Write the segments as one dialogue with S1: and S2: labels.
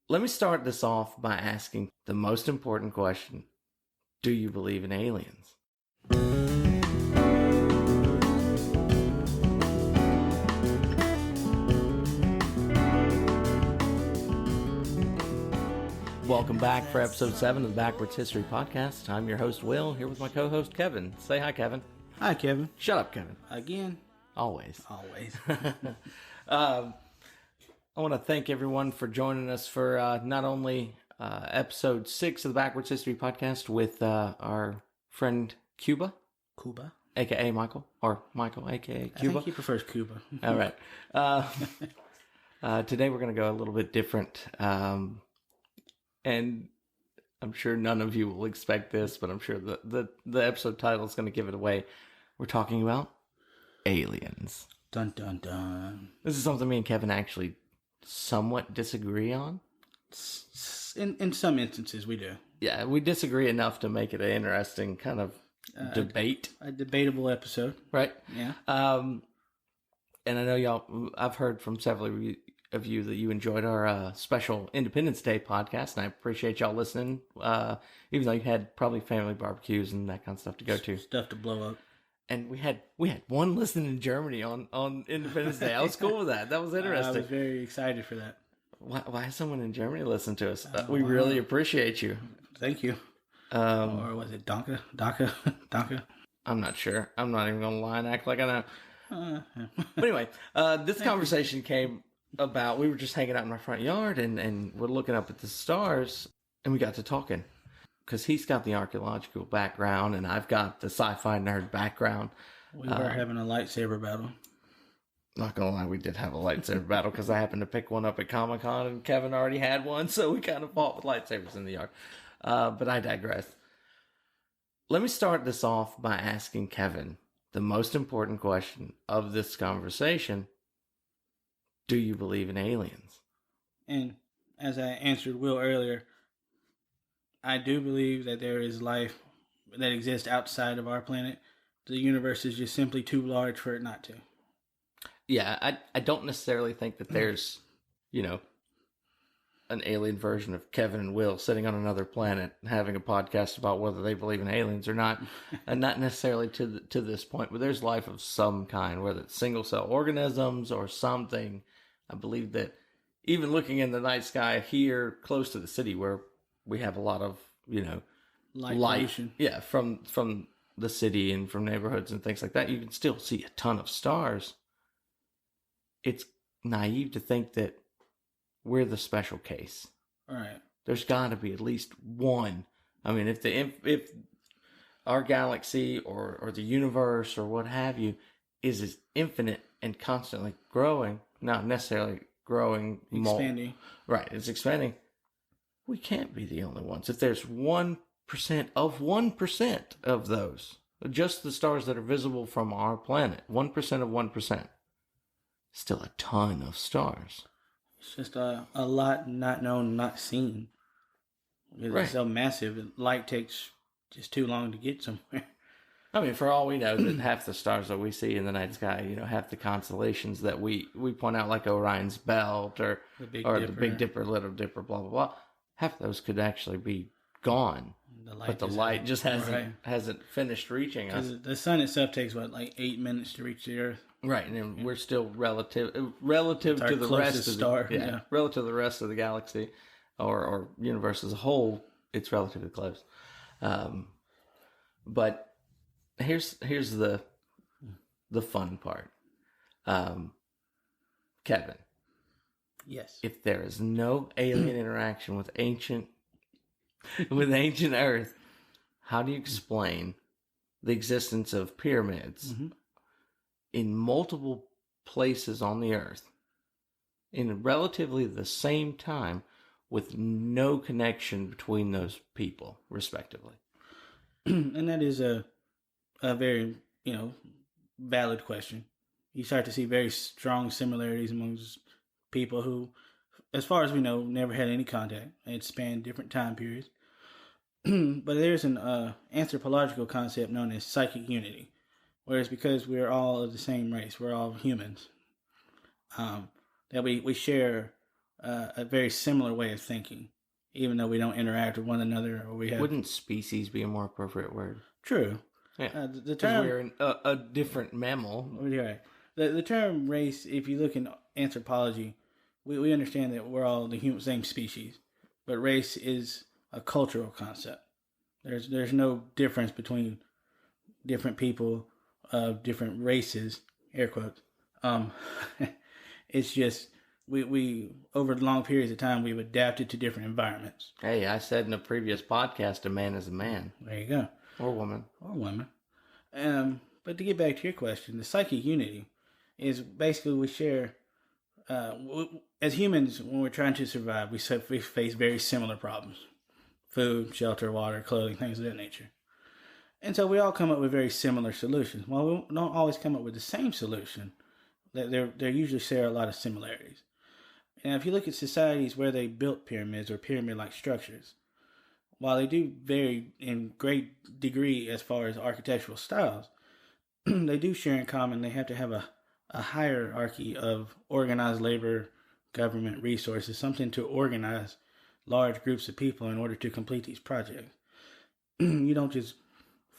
S1: Let me start this off by asking the most important question. Do you believe in aliens? Welcome back for episode 7 of the Backwards History Podcast. I'm your host, Will, here with my co-host, Kevin. Say hi, Kevin.
S2: Hi, Kevin.
S1: Shut up, Kevin.
S2: Again?
S1: Always.
S2: I
S1: want to thank everyone for joining us for not only episode 6 of the Backwards History Podcast with our friend Cuba, a.k.a. Michael, or Michael, a.k.a. Cuba.
S2: I think he prefers Cuba.
S1: All right. Today we're going to go a little bit different. And I'm sure none of you will expect this, but I'm sure the episode title is going to give it away. We're talking about aliens.
S2: Dun, dun, dun.
S1: This is something me and Kevin actually somewhat disagree on.
S2: In some instances, we do.
S1: Yeah, we disagree enough to make it an interesting kind of debate.
S2: A debatable episode.
S1: Right?
S2: Yeah.
S1: And I know I've heard from several of you that you enjoyed our special Independence Day podcast, and I appreciate y'all listening, even though you had probably family barbecues and that kind of stuff to go to.
S2: Stuff to blow up.
S1: And we had one listening in Germany on Independence Day. I was cool with that. That was interesting.
S2: I was very excited for that.
S1: Why has someone in Germany listen to us? We really appreciate you.
S2: Thank you. Or was it Donka?
S1: I'm not sure. I'm not even going to lie and act like I know. But anyway, this conversation came about, we were just hanging out in my front yard and we're looking up at the stars and we got to talking because he's got the archaeological background and I've got the sci-fi nerd background.
S2: We were having a lightsaber battle.
S1: Not gonna lie, we did have a lightsaber battle because I happened to pick one up at Comic-Con and Kevin already had one, so we kind of fought with lightsabers in the yard. But I digress. Let me start this off by asking Kevin the most important question of this conversation. Do you believe in aliens?
S2: And as I answered Will earlier, I do believe that there is life that exists outside of our planet. The universe is just simply too large for it not to.
S1: Yeah, I don't necessarily think that there's, an alien version of Kevin and Will sitting on another planet having a podcast about whether they believe in aliens or not. And not necessarily to this point, but there's life of some kind, whether it's single cell organisms or something. I believe that even looking in the night sky here close to the city where we have a lot of,
S2: Light pollution.
S1: Yeah, from the city and from neighborhoods and things like that, you can still see a ton of stars. It's naive to think that we're the special case.
S2: All right.
S1: There's got to be at least one. I mean, if our galaxy or the universe or what have you is infinite and constantly growing, not necessarily growing,
S2: expanding.
S1: Right, it's expanding. We can't be the only ones. If there's 1% of 1% of those, just the stars that are visible from our planet, 1% of 1%, still a ton of stars.
S2: It's just a lot not known, not seen. Right. It's so massive. Light takes just too long to get somewhere.
S1: I mean, for all we know, that half the stars that we see in the night sky, half the constellations that we point out, like Orion's Belt or the Big Dipper, Little Dipper, blah, blah, blah, half of those could actually be gone. But the light just hasn't finished reaching us.
S2: The sun itself takes, 8 minutes to reach the Earth?
S1: Right, and we're still relative to the rest of
S2: star.
S1: Relative to the rest of the galaxy or universe as a whole, it's relatively close. But here's the fun part. Kevin.
S2: Yes.
S1: If there is no alien interaction with ancient Earth, how do you explain the existence of pyramids in multiple places on the Earth in relatively the same time with no connection between those people, respectively?
S2: And that is a very, valid question. You start to see very strong similarities amongst people who, as far as we know, never had any contact. It spanned different time periods. But there's an anthropological concept known as psychic unity, where it's because we're all of the same race, we're all humans, that we share a very similar way of thinking, even though we don't interact with one another or we have.
S1: Wouldn't species be a more appropriate word?
S2: True.
S1: Yeah,
S2: The
S1: because
S2: term
S1: we're a different mammal.
S2: you're right. The term race, if you look in anthropology, we understand that we're all the same species, but race is a cultural concept. There's no difference between different people of different races, air quotes. Um, it's just we over long periods of time we've adapted to different environments.
S1: Hey, I said in a previous podcast, a man is a man
S2: There you go,
S1: or woman.
S2: or women. But to get back to your question, the psychic unity is basically we share. As humans, when we're trying to survive, we face very similar problems: food, shelter, water, clothing, things of that nature. And so we all come up with very similar solutions. While we don't always come up with the same solution, they usually share a lot of similarities. And if you look at societies where they built pyramids or pyramid-like structures, while they do vary in great degree as far as architectural styles, they do share in common. They have to have a hierarchy of organized labor, government resources, something to organize large groups of people in order to complete these projects. You don't just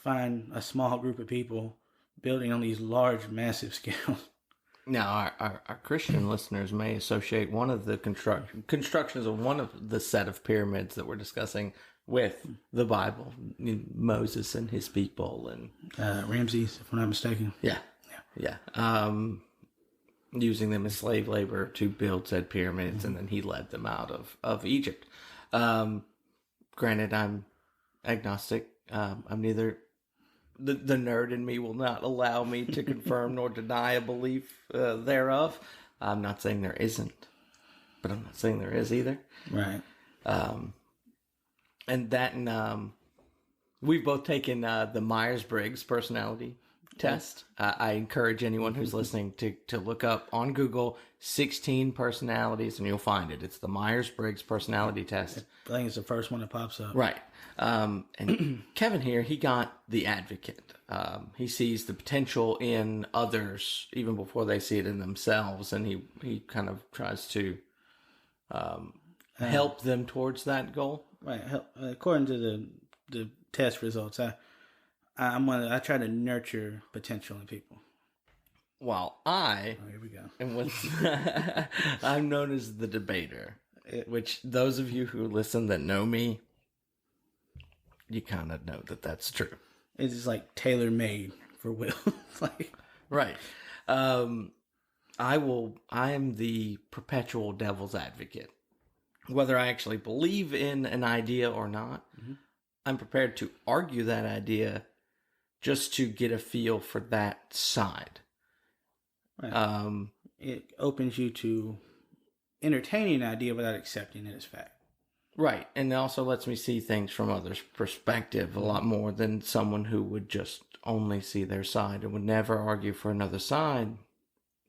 S2: find a small group of people building on these large, massive scales.
S1: Now, our Christian listeners may associate one of the constructions of one of the set of pyramids that we're discussing with the Bible, Moses and his people, and
S2: Ramses, if I'm not mistaken.
S1: Yeah. Using them as slave labor to build said pyramids, and then he led them out of Egypt. Granted, I'm agnostic. I'm neither. The nerd in me will not allow me to confirm nor deny a belief thereof. I'm not saying there isn't, but I'm not saying there is either.
S2: Right.
S1: And we've both taken the Myers-Briggs personality test. I encourage anyone who's listening to look up on Google 16 personalities, and you'll find it. It's the Myers-Briggs personality test.
S2: I think it's the first one that pops up.
S1: Right. And Kevin here, he got the advocate. He sees the potential in others even before they see it in themselves, and he kind of tries to help them towards that goal.
S2: Right. According to the test results, I try to nurture potential in people.
S1: While
S2: here we go.
S1: And I'm known as the debater, which those of you who listen that know me, you kind of know that that's true.
S2: It's just like tailor made for Will. Like
S1: right. I am the perpetual devil's advocate. Whether I actually believe in an idea or not, I'm prepared to argue that idea just to get a feel for that side.
S2: Right. It opens you to entertaining an idea without accepting it as fact.
S1: Right. And it also lets me see things from others' perspective a lot more than someone who would just only see their side and would never argue for another side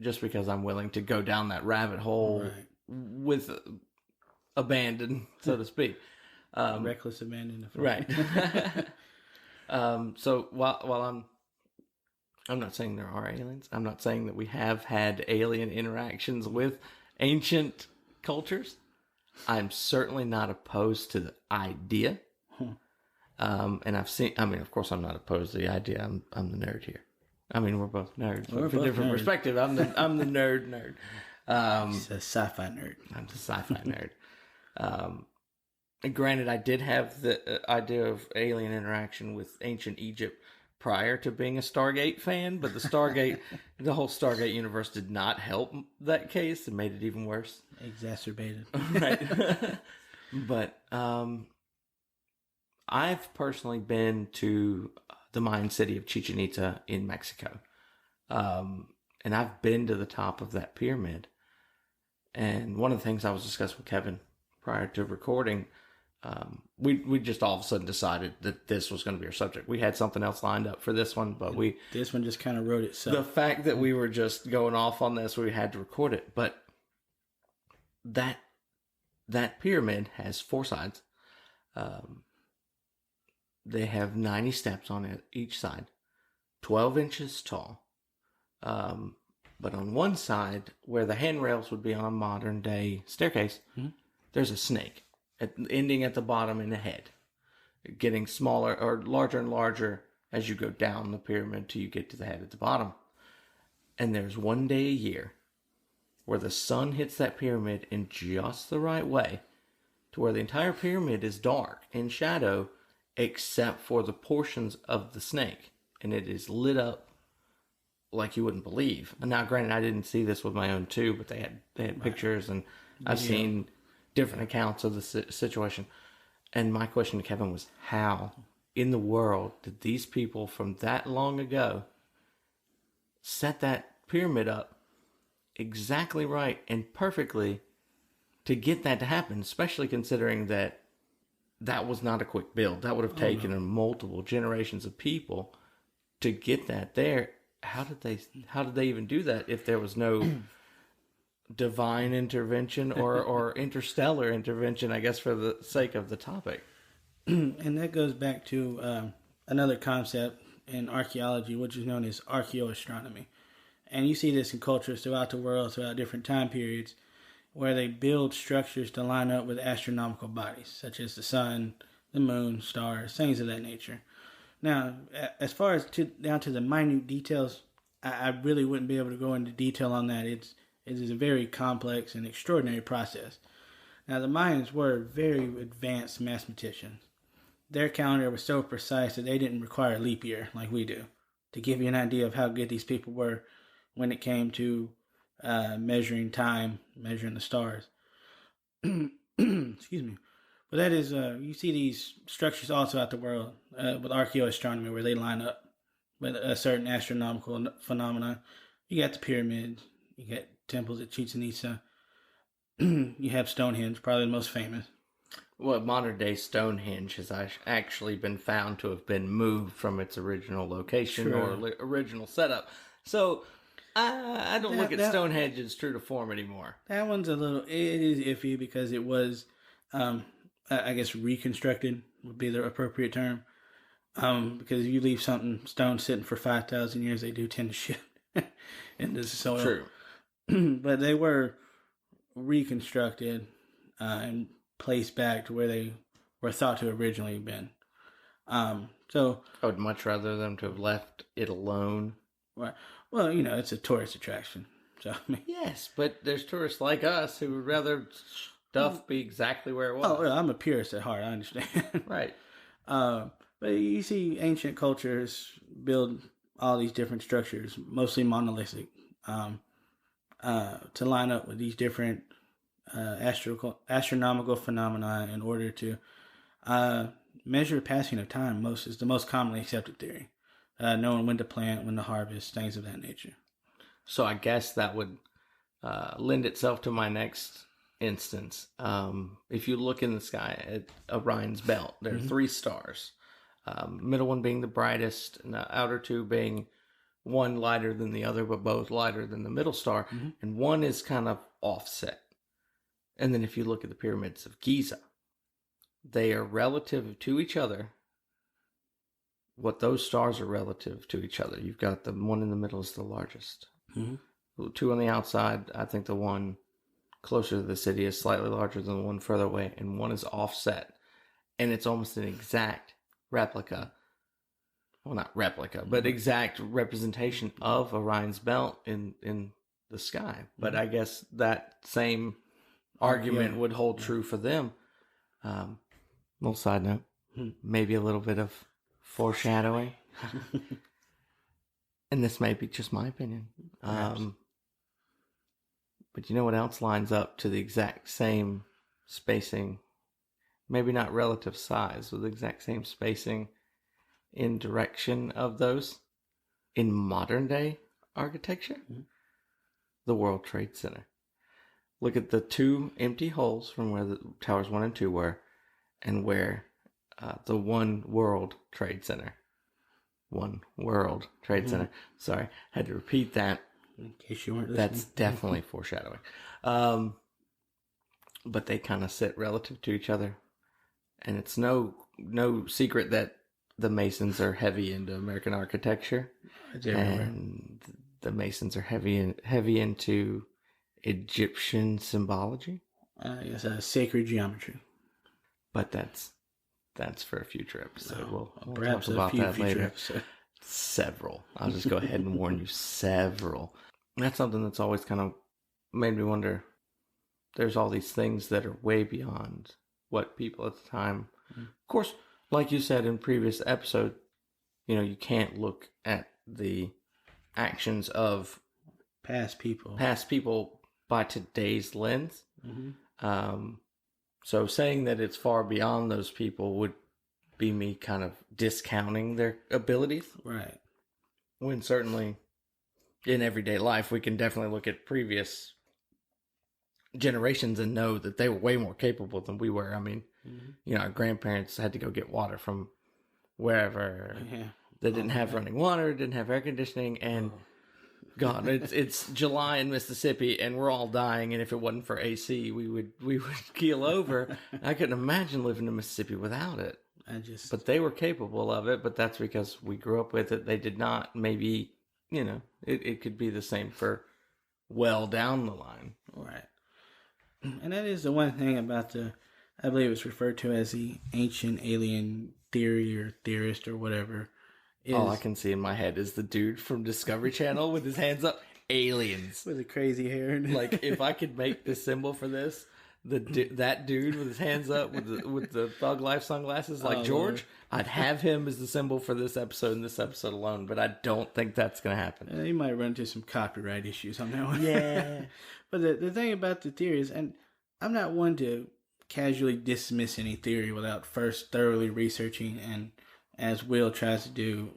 S1: just because I'm willing to go down that rabbit hole with abandon, so to speak.
S2: Reckless abandon.
S1: Right. So while I'm not saying there are aliens. I'm not saying that we have had alien interactions with ancient cultures. I'm certainly not opposed to the idea. And I've seen, of course I'm not opposed to the idea. I'm the nerd here. We're both nerds. We're from different perspective. I'm the nerd.
S2: He's a sci-fi nerd.
S1: I'm the sci-fi nerd. And granted, I did have the idea of alien interaction with ancient Egypt prior to being a Stargate fan, but the whole Stargate universe did not help that case and made it even worse.
S2: Exacerbated.
S1: Right. But I've personally been to the Mayan city of Chichen Itza in Mexico. And I've been to the top of that pyramid. And one of the things I was discussing with Kevin prior to recording, we just all of a sudden decided that this was going to be our subject. We had something else lined up for this one, but
S2: this one just kind of wrote itself.
S1: The fact that we were just going off on this, we had to record it. But that pyramid has 4 sides. They have 90 steps on it each side, 12 inches tall. But on one side, where the handrails would be on a modern day staircase, there's a snake ending at the bottom in the head, getting smaller or larger and larger as you go down the pyramid till you get to the head at the bottom. And there's one day a year where the sun hits that pyramid in just the right way to where the entire pyramid is dark in shadow except for the portions of the snake. And it is lit up like you wouldn't believe. And now, granted, I didn't see this with my own two, but they had pictures, and I've seen different accounts of the situation. And my question to Kevin was, how in the world did these people from that long ago set that pyramid up exactly right and perfectly to get that to happen, especially considering that was not a quick build. That would have taken multiple generations of people to get that there. How did they even do that if there was no divine intervention or interstellar intervention, I guess, for the sake of the topic?
S2: And that goes back to another concept in archaeology, which is known as archaeoastronomy. And you see this in cultures throughout the world, throughout different time periods, where they build structures to line up with astronomical bodies, such as the sun, the moon, stars, things of that nature. Now, as far as down to the minute details, I really wouldn't be able to go into detail on that. It is a very complex and extraordinary process. Now, the Mayans were very advanced mathematicians. Their calendar was so precise that they didn't require a leap year like we do. To give you an idea of how good these people were when it came to measuring time, measuring the stars. Excuse me. But that is, you see these structures all throughout the world with archaeoastronomy where they line up with a certain astronomical phenomena. You got the pyramids, you got temples at Chichen Itza, you have Stonehenge, probably the most famous.
S1: Well, modern day Stonehenge has actually been found to have been moved from its original location or original setup. So I don't look at Stonehenge as true to form anymore.
S2: That one's it is iffy because it was, I guess, reconstructed would be the appropriate term. Because if you leave stone sitting for 5,000 years, they do tend to shift into the soil.
S1: True.
S2: But they were reconstructed and placed back to where they were thought to have originally been. So
S1: I would much rather them to have left it alone.
S2: Right. Well, it's a tourist attraction. So
S1: yes, but there's tourists like us who would rather stuff be exactly where it was.
S2: Oh, I'm a purist at heart. I understand.
S1: Right.
S2: But you see ancient cultures build all these different structures, mostly monolithic, to line up with these different astronomical phenomena in order to measure passing of time. Is the most commonly accepted theory. Knowing when to plant, when to harvest, things of that nature.
S1: So I guess that would lend itself to my next instance. If you look in the sky at Orion's belt, there are 3 stars. Middle one being the brightest, and the outer 2 being one lighter than the other, but both lighter than the middle star, and one is kind of offset. And then if you look at the pyramids of Giza, they are relative to each other. What those stars are relative to each other. You've got the one in the middle is the largest. The 2 on the outside, I think the one closer to the city is slightly larger than the one further away, and one is offset. And it's almost an exact replica. Well, not replica, but exact representation of Orion's belt in the sky. But I guess that same argument would hold true for them. Little side note, maybe a little bit of foreshadowing. And this may be just my opinion. But you know what else lines up to the exact same spacing? Maybe not relative size, but the exact same spacing in direction of those in modern day architecture? The World Trade Center. Look at the 2 empty holes from where the towers 1 and 2 were, and where the One World Trade Center. One World Trade Center. Sorry, had to repeat that.
S2: In case you weren't listening.
S1: That's definitely foreshadowing. But they kind of sit relative to each other. And it's no secret that the Masons are heavy into American architecture. And the Masons are heavy into Egyptian symbology.
S2: It's sacred geometry.
S1: But that's for a future episode. We'll
S2: Perhaps
S1: talk about that later.
S2: Episode.
S1: Several. I'll just go ahead and warn you. Several. That's something that's always kind of made me wonder. There's all these things that are way beyond what people at the time. Mm-hmm. Of course, like you said in previous episode, you can't look at the actions of
S2: past people
S1: by today's lens.
S2: Mm-hmm.
S1: So saying that it's far beyond those people would be me kind of discounting their abilities.
S2: Right.
S1: When certainly in everyday life, we can definitely look at previous generations and know that they were way more capable than we were. I mean, our grandparents had to go get water from wherever. Yeah. They didn't have running water, didn't have air conditioning, and God, it's July in Mississippi, and we're all dying. And if it wasn't for AC, we would keel over. I couldn't imagine living in Mississippi without it. But they were capable of it. But that's because we grew up with it. They did not. Maybe it could be the same for well down the line.
S2: Right. And that is the one thing about I believe it's referred to as the ancient alien theory or theorist or whatever.
S1: All I can see in my head is the dude from Discovery Channel with his hands up. Aliens.
S2: With the crazy hair.
S1: Like, if I could make the symbol for this, that dude with his hands up with the Thug Life sunglasses, like George, Lord. I'd have him as the symbol for this episode and this episode alone, but I don't think that's going to happen.
S2: You might run into some copyright issues on that one.
S1: Yeah.
S2: But the thing about the theories, and I'm not one to casually dismiss any theory without first thoroughly researching and, as Will tries to do,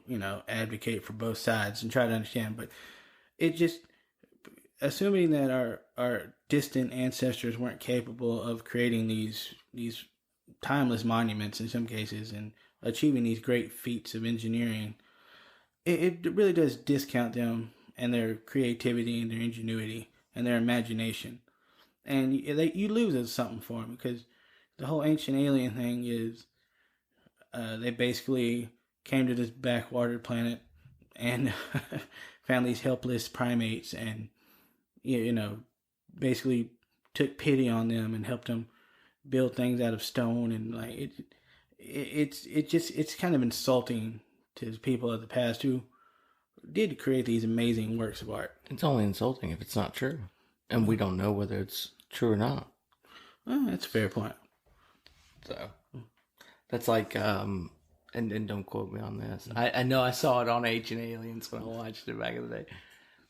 S2: advocate for both sides and try to understand. But it just, assuming that our distant ancestors weren't capable of creating these timeless monuments in some cases and achieving these great feats of engineering, it really does discount them and their creativity and their ingenuity and their imagination. And you lose something for them, because the whole ancient alien thing is, they basically came to this backwater planet and found these helpless primates and, basically took pity on them and helped them build things out of stone. And like, it's kind of insulting to the people of the past who did create these amazing works of art.
S1: It's only insulting if it's not true. And we don't know whether it's true or not.
S2: Well, that's a fair point.
S1: So that's like, and don't quote me on this. I know I saw it on Ancient Aliens when I watched it back in the day.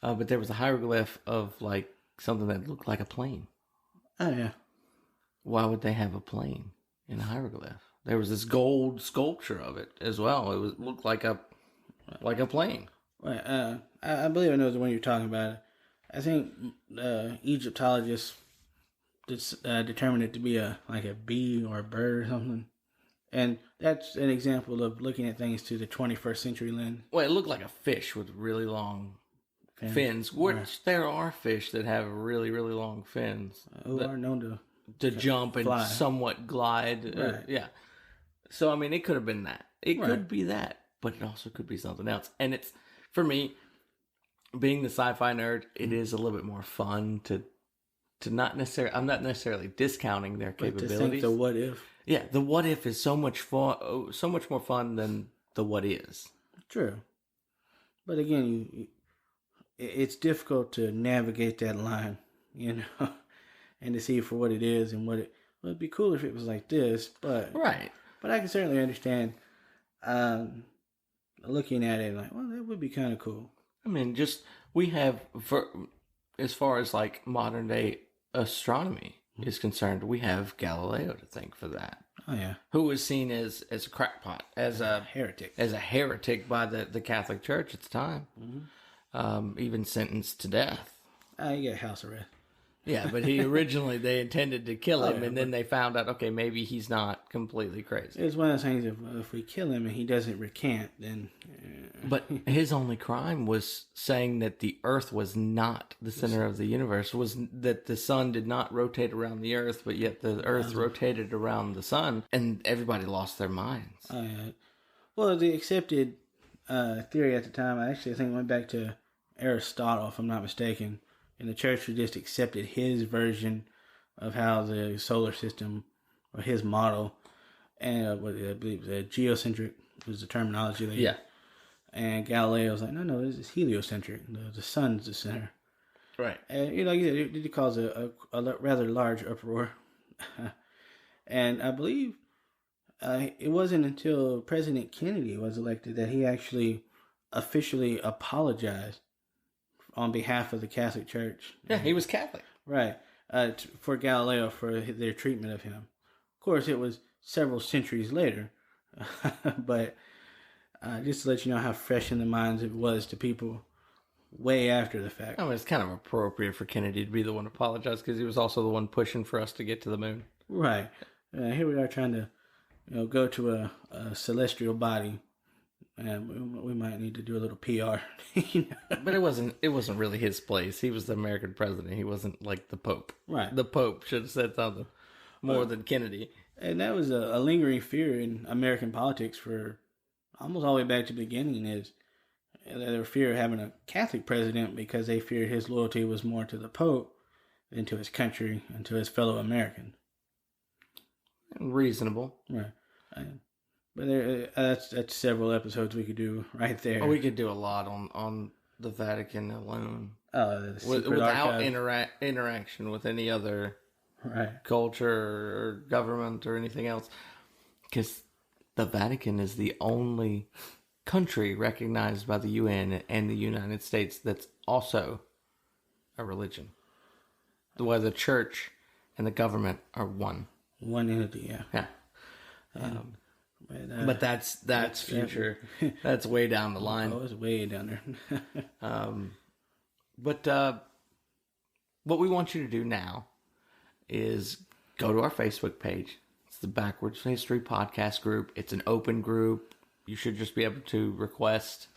S1: But there was a hieroglyph of like something that looked like a plane.
S2: Oh, yeah.
S1: Why would they have a plane in a hieroglyph? There was this gold sculpture of it as well. It looked like a plane.
S2: Right. I believe I know the one you're talking about. I think Egyptologists determined it to be a bee or a bird or something. And that's an example of looking at things through the 21st century lens.
S1: Well, it looked like a fish with really long fins, which there are fish that have really, really long fins.
S2: Who are known
S1: to jump and
S2: fly.
S1: Somewhat glide.
S2: Right.
S1: Yeah. So, I mean, it could have been that. It could be that, but it also could be something else. And it's, for me, being the sci-fi nerd, it is a little bit more fun to not necessarily, I'm not necessarily discounting their capabilities.
S2: To think the what if.
S1: Yeah, the what if is so much fun, so much more fun than the what is.
S2: True. But again, it's difficult to navigate that line, and to see it for what it is and it'd be cool if it was like this, but
S1: right.
S2: But I can certainly understand looking at it like, well, that would be kind of cool.
S1: I mean, we have, as far as like modern day astronomy is concerned, we have Galileo to thank for that.
S2: Oh yeah,
S1: who was seen as a crackpot, as a heretic by the Catholic Church at the time, even sentenced to death.
S2: You get house arrest.
S1: Yeah, but he originally, they intended to kill him, and then they found out, okay, maybe he's not completely crazy.
S2: It's one of those things, if we kill him and he doesn't recant, then...
S1: But his only crime was saying that the Earth was not the center of the universe, was that the sun did not rotate around the Earth, but yet the Earth rotated around the sun, and everybody lost their minds.
S2: Well, the accepted theory at the time, I actually think went back to Aristotle, if I'm not mistaken, and the church just accepted his version of how the solar system, or his model, and what I believe geocentric was the terminology they used. And Galileo was like, no, this is heliocentric. The sun's the center.
S1: Right.
S2: And, it caused a rather large uproar. And I believe it wasn't until President Kennedy was elected that he actually officially apologized on behalf of the Catholic Church.
S1: Yeah, he was Catholic.
S2: Right. For Galileo, for their treatment of him. Of course, it was several centuries later. But just to let you know how fresh in the minds it was to people way after the fact.
S1: I mean, it's kind of appropriate for Kennedy to be the one to apologize because he was also the one pushing for us to get to the moon.
S2: Right. Here we are trying to, go to a celestial body, and we might need to do a little PR.
S1: But it wasn't really his place. He was the American president. He wasn't like the Pope.
S2: Right.
S1: The Pope should have said something more than Kennedy.
S2: And that was a lingering fear in American politics for almost all the way back to the beginning, is their fear of having a Catholic president because they feared his loyalty was more to the Pope than to his country and to his fellow Americans.
S1: Reasonable.
S2: Right. But that's several episodes we could do right there.
S1: Or we could do a lot on the Vatican alone.
S2: Without
S1: Interaction with any other
S2: right.
S1: culture or government or anything else. Because the Vatican is the only country recognized by the UN and the United States that's also a religion. Where the church and the government are one.
S2: One entity, yeah.
S1: But that's future. That's way down the line.
S2: Oh, it's way down there.
S1: But what we want you to do now is go to our Facebook page. It's the Backwards History Podcast group. It's an open group. You should just be able to request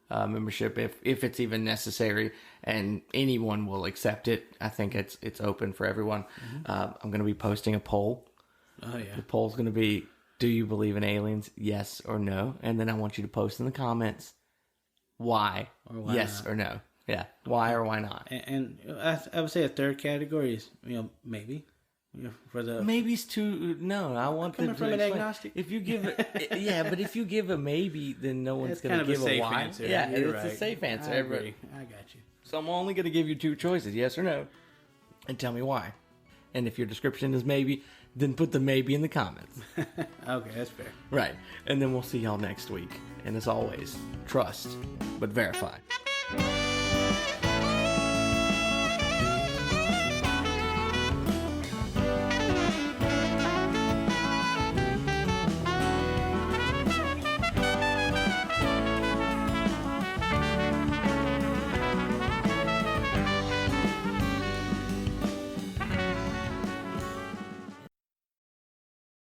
S1: membership if it's even necessary, and anyone will accept it. I think it's open for everyone. Mm-hmm. I'm going to be posting a poll.
S2: Oh yeah.
S1: The poll's going to be: do you believe in aliens? Yes or no? And then I want you to post in the comments why,
S2: or why
S1: yes
S2: not.
S1: Or no. Yeah, why or why not?
S2: And I would say a third category is maybe. For the
S1: maybe's too. No, I want
S2: coming from an agnostic.
S1: If you give it, but if you give a maybe, then no one's going to give a why.
S2: Answer.
S1: Yeah,
S2: You're
S1: it's
S2: right.
S1: a safe answer.
S2: I agree. I got you.
S1: So I'm only going to give you two choices: yes or no, and tell me why. And if your description is maybe, then put the maybe in the comments.
S2: Okay, that's fair.
S1: Right, and then we'll see y'all next week. And as always, trust but verify.